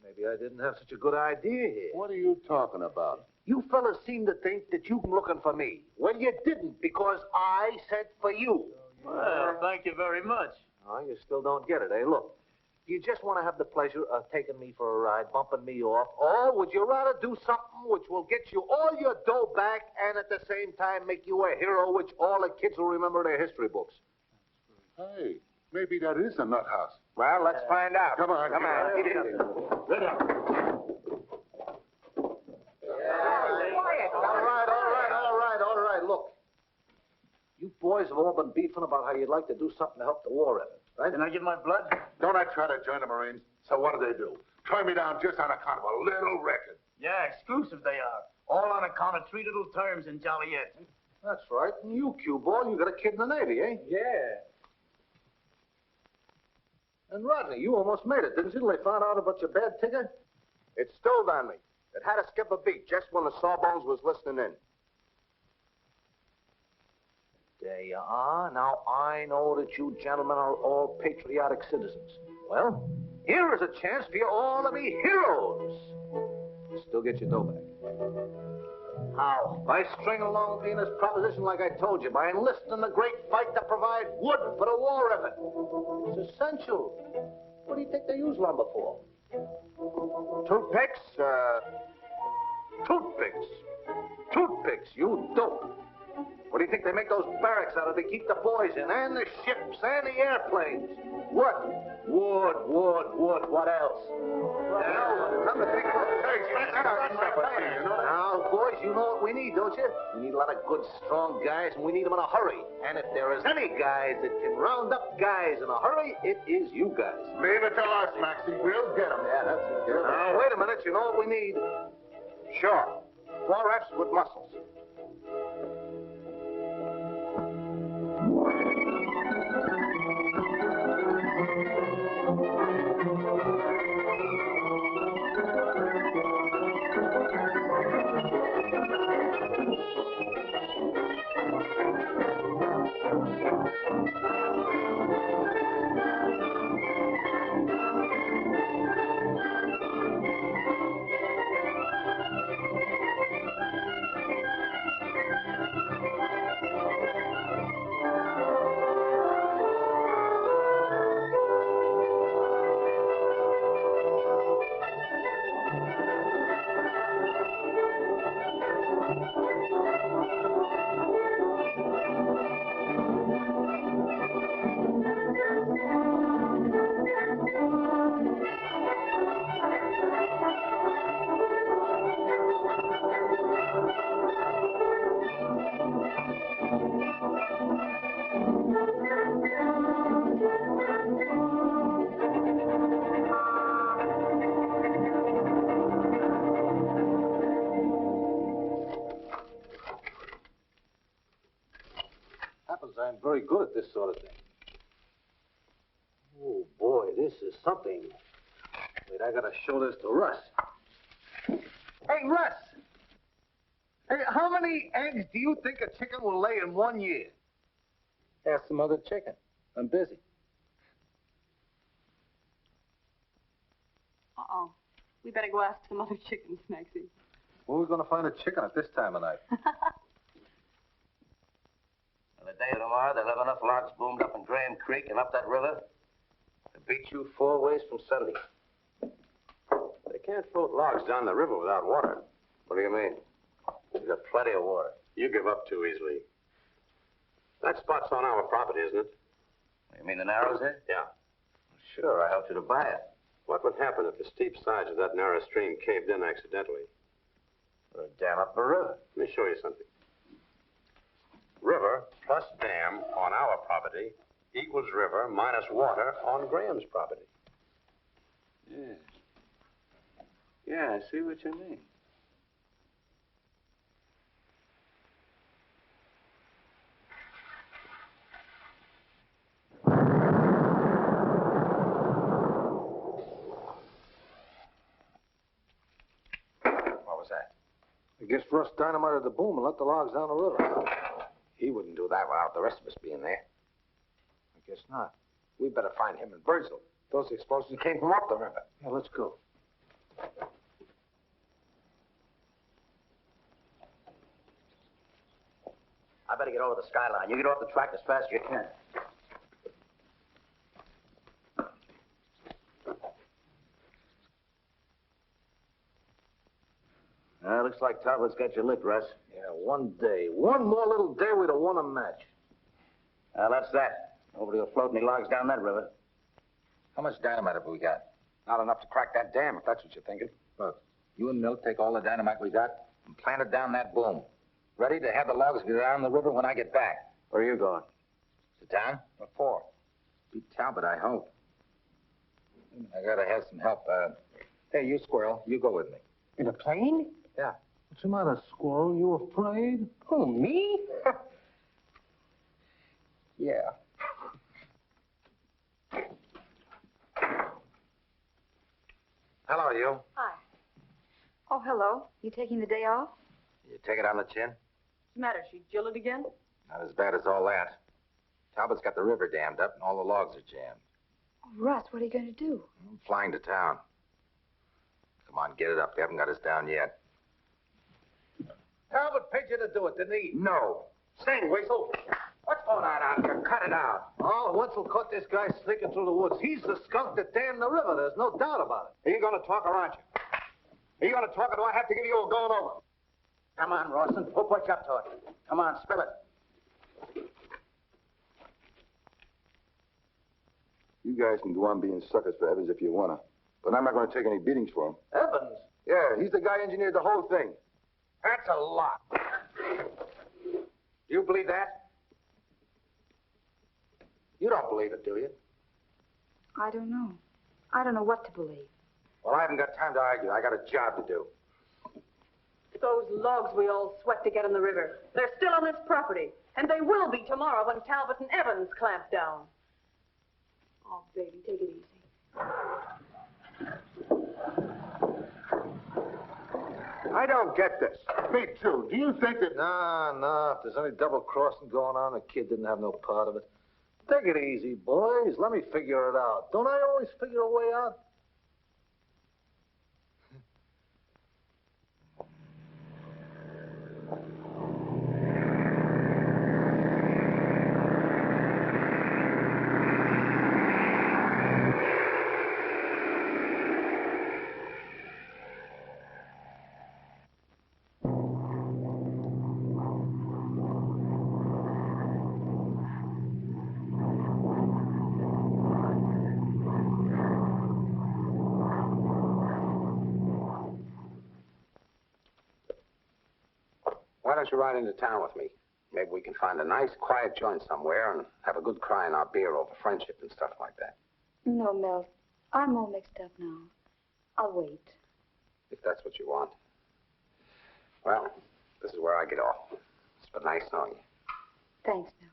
Maybe I didn't have such a good idea here. What are you talking about? You fellas seem to think that you're looking for me. Well, you didn't, because I sent for you. Well, thank you very much. Oh, you still don't get it, eh? Look, do you just want to have the pleasure of taking me for a ride, bumping me off, or would you rather do something which will get you all your dough back and at the same time make you a hero which all the kids will remember in their history books? Hey, Maybe that is a nut house. Well, let's find out. Come on. Come on. Get in. Get up. All right. Look, you boys have all been beefing about how you'd like to do something to help the war effort, right? Can I give my blood? Don't I try to join the Marines? So what do? Turn me down just on account of a little record. Yeah, exclusive they are. All on account of 3 little terms in Joliet. That's right. And you, cue ball, you got a kid in the Navy, eh? Yeah. And Rodney, you almost made it, didn't you, till they found out about your bad ticker? It stole on me. It had to skip a beat just when the Sawbones was listening in. There you are. Now, I know that you gentlemen are all patriotic citizens. Well, here is a chance for you all to be heroes. Still get your dough back. How? By stringing along with me in this proposition like I told you, by enlisting in the great fight to provide wood for the war effort. It's essential. What do you think they use lumber for? Toothpicks? Toothpicks, you dope. What do you think they make those barracks out of to keep the boys in, and the ships, and the airplanes? Wood. What else? Come to think of it. Now, boys, you know what we need, don't you? We need a lot of good, strong guys, and we need them in a hurry. And if there is any guys that can round up guys in a hurry, it is you guys. Leave it to us, Maxie. We'll get them. Yeah, that's it. Now, wait a minute. You know what we need? Sure. 4 reps with muscles. I'm very good at this sort of thing. Oh, boy, this is something. Wait, I gotta show this to Russ. Hey, Russ! Hey, how many eggs do you think a chicken will lay in 1 year? Ask some other chicken. I'm busy. Uh-oh. We better go ask some other chickens, Maxie. Where are we gonna find a chicken at this time of night? The day of tomorrow, they'll have enough logs boomed up in Graham Creek and up that river to beat you 4 ways from Sunday. They can't float logs down the river without water. What do you mean? We've got plenty of water. You give up too easily. That spot's on our property, isn't it? You mean the Narrows here? Yeah. Sure, I helped you to buy it. What would happen if the steep sides of that narrow stream caved in accidentally? We'll dam up the river. Let me show you something. River plus dam on our property equals river minus water on Graham's property. Yeah. Yeah, I see what you mean. What was that? I guess Russ dynamited the boom and let the logs down the river. He wouldn't do that without the rest of us being there. I guess not. We better find him and Virgil. Those explosions came from up the river. Yeah, let's go. I better get over the skyline. You get off the track as fast as you can. Looks like Talbot's got you licked, Russ. Yeah, one day. One more little day we'd have won a match. That's that. Nobody will float any logs down that river. How much dynamite have we got? Not enough to crack that dam, if that's what you're thinking. Look, you and Milt take all the dynamite we got and plant it down that boom. Ready to have the logs go down the river when I get back. Where are you going? To town? What for? Beat Talbot, I hope. I gotta have some help. Hey, you squirrel, you go with me. In a plane? Yeah. What's the matter, Squirrel? You afraid? Oh, me? Yeah. Hello, you. Hi. Oh, hello. You taking the day off? You take it on the chin? What's the matter? She jilted again? Not as bad as all that. Talbot's got the river dammed up and all the logs are jammed. Oh, Russ, what are you going to do? I'm flying to town. Come on, get it up. They haven't got us down yet. Talbot paid you to do it, didn't he? No. Sing, Weasel. What's going on out here? Cut it out. Oh, Wetzel caught this guy sneaking through the woods. He's the skunk that dammed the river. There's no doubt about it. Are you going to talk or aren't you? Are you going to talk or do I have to give you a going over? Come on, Rawson. We'll put you up to it. Come on, spill it. You guys can go on being suckers for Evans if you wanna, but I'm not gonna take any beatings for him. Evans? Yeah, he's the guy who engineered the whole thing. That's a lot. You believe that? You don't believe it, do you? I don't know. I don't know what to believe. Well, I haven't got time to argue. I got a job to do. Those logs we all sweat to get in the river. They're still on this property. And they will be tomorrow when Talbot and Evans clamp down. Oh, baby, take it easy. I don't get this. Me too. Do you think that... Nah. If there's any double-crossing going on, the kid didn't have no part of it. Take it easy, boys. Let me figure it out. Don't I always figure a way out? Why don't you ride into town with me? Maybe we can find a nice, quiet joint somewhere and have a good cry in our beer over friendship and stuff like that. No, Milt. I'm all mixed up now. I'll wait. If that's what you want. Well, this is where I get off. It's been nice knowing you. Thanks, Milt.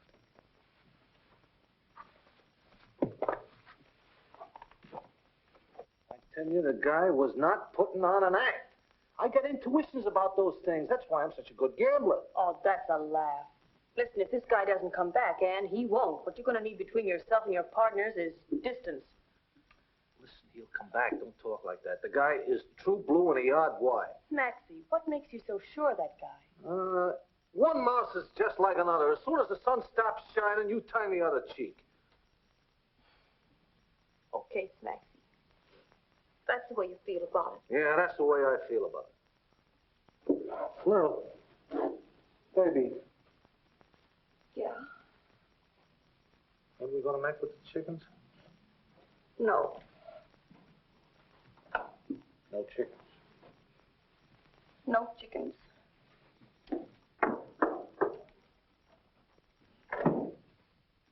I tell you, the guy was not putting on an act. I get intuitions about those things. That's why I'm such a good gambler. Oh, that's a laugh. Listen, if this guy doesn't come back, and he won't, what you're going to need between yourself and your partners is distance. Listen, he'll come back. Don't talk like that. The guy is true blue and a yard wide. Maxie, what makes you so sure of that guy? One mouse is just like another. As soon as the sun stops shining, you turn the other cheek. Okay, Maxie. That's the way you feel about it. Yeah, that's the way I feel about it. Fleur, baby, Yeah? what are we going to make with the chickens? No. No chickens. No chickens.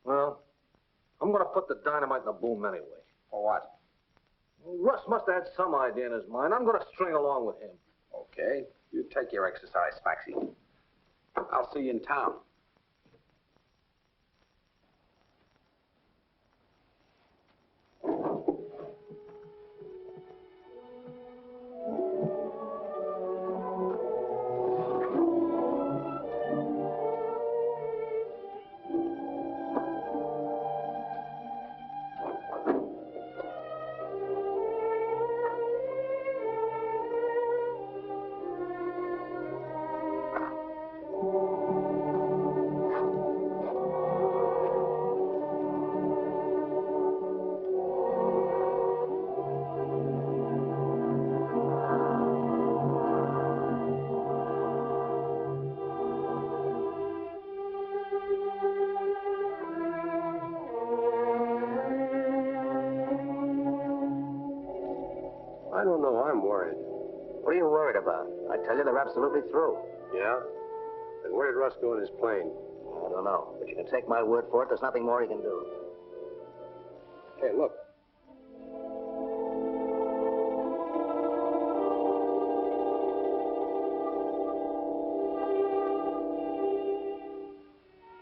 Well, I'm going to put the dynamite in the boom anyway. For what? Well, Russ must have had some idea in his mind. I'm going to string along with him. Okay. You take your exercise, Maxie. I'll see you in town. I don't know. I'm worried. What are you worried about? I tell you, they're absolutely through. Yeah? Then where did Russ go in his plane? I don't know, but you can take my word for it. There's nothing more he can do. Hey, look.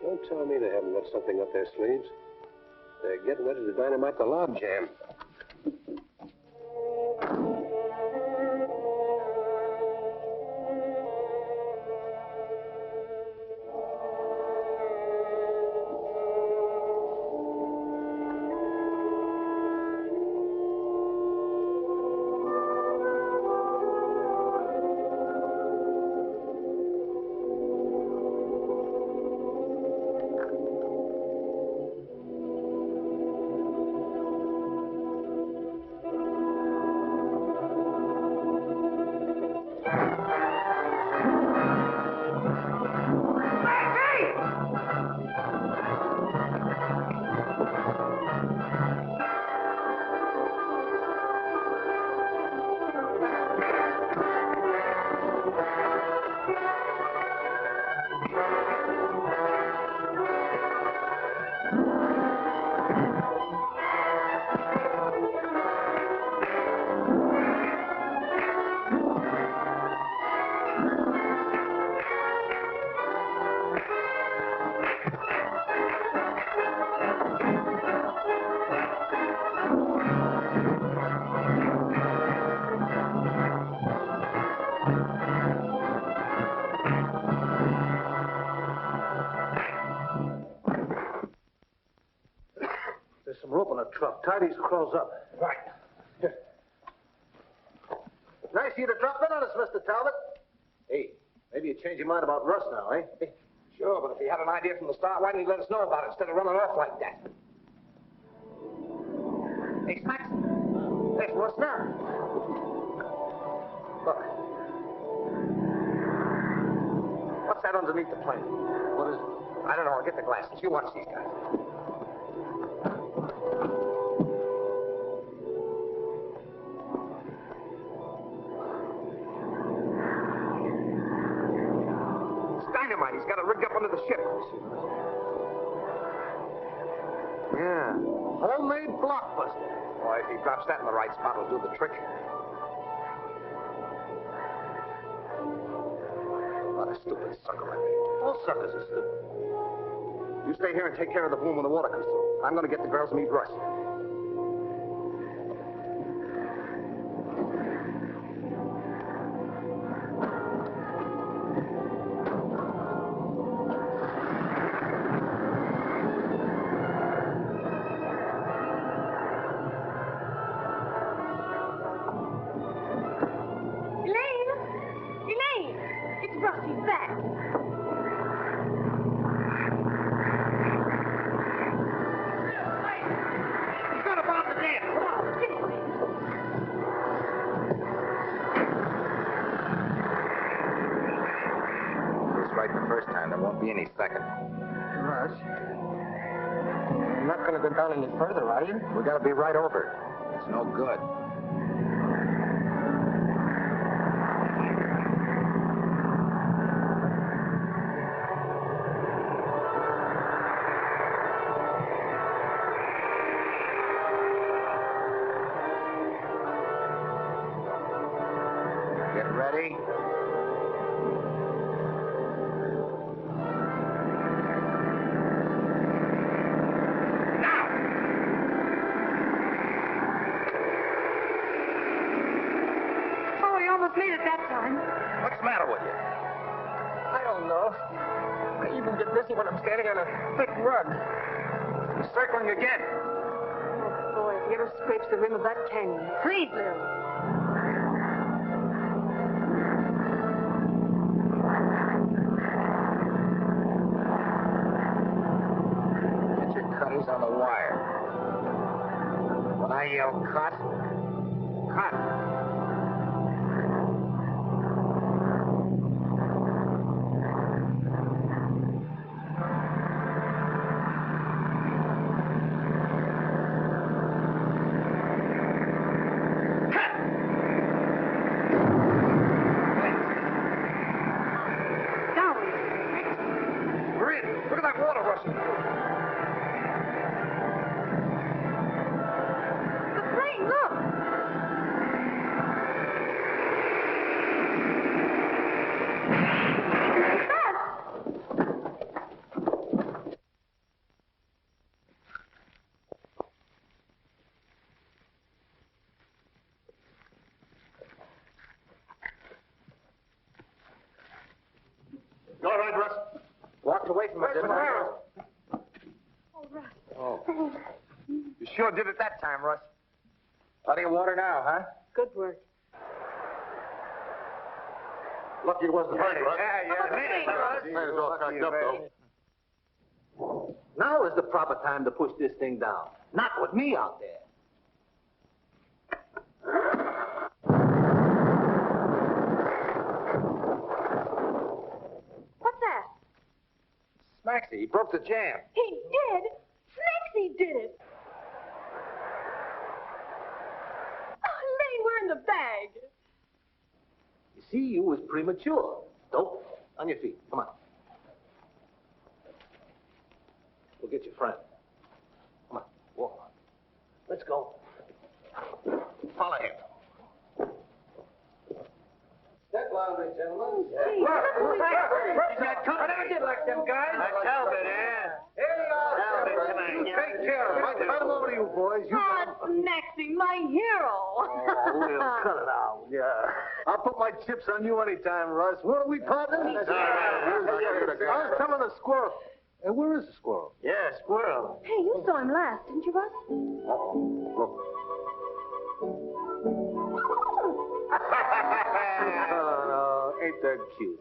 Don't tell me they haven't got something up their sleeves. They're getting ready to dynamite the log jam. There's some rope in the truck. Tie these crows up. Right. Here. Nice of you to drop in on us, Mr. Talbot. Hey, maybe you changed your mind about Russ now, eh? Sure, but if he had an idea from the start, why didn't he let us know about it instead of running off like that? Hey, Smacks. There's Russ now. Look. What's that underneath the plane? What is it? I don't know. I'll get the glasses. You watch these guys. It's dynamite. He's got it rigged up under the ship. Yeah. Homemade blockbuster. Boy, if he drops that in the right spot, it'll do the trick. What a stupid sucker I made. All suckers are stupid. You stay here and take care of the boom when the water comes through. I'm going to get the girls and meet Russ. Elaine, it's Russ. He's back. He's going to bomb the dam. Come on. It's right the first time. There won't be any second. Russ, you're not going to go down any further, are you? We got to be right over. It's no good. Get ready. Oh, he almost made it that time. What's the matter with you? I don't know. I even get dizzy when I'm standing on a thick rug. He's circling again. Oh, boy, if he ever scrapes the rim of that canyon. Freeze, Lil. Get your cutters on the wire. When I yell cut, cut. Look at that water rushing through. The plane, look! You all right, Russ? Walked away from it, didn't I? Oh, Russ. Oh. You sure did it that time, Russ. Plenty of water now, huh? Good work. Lucky it wasn't hurt, Russ. Yeah. Man, it's all cracked up, though. Now is the proper time to push this thing down. Not with me out there. What's that? Smaxy, he broke the jam. He did? Snaxy did it! Oh, Lane, we're in the bag. You see, you was premature. Dope. On your feet. Come on. We'll get your friend. Come on. Walk on. Let's go. Follow him. Step lively, gentlemen. Gee, look at I never did like them guys. Talbot, eh? Here you are. Talbot, come on. You take care of him. I'll turn him over to you boys. You Ah, Snaxy, my hero. we'll cut it out. Yeah. I'll put my chips on you anytime, Russ. What are we, partners? I was telling a squirrel. And where is the squirrel? Yeah, squirrel. Hey, you saw him last, didn't you, Russ? Look. Oh, no. Ain't that cute?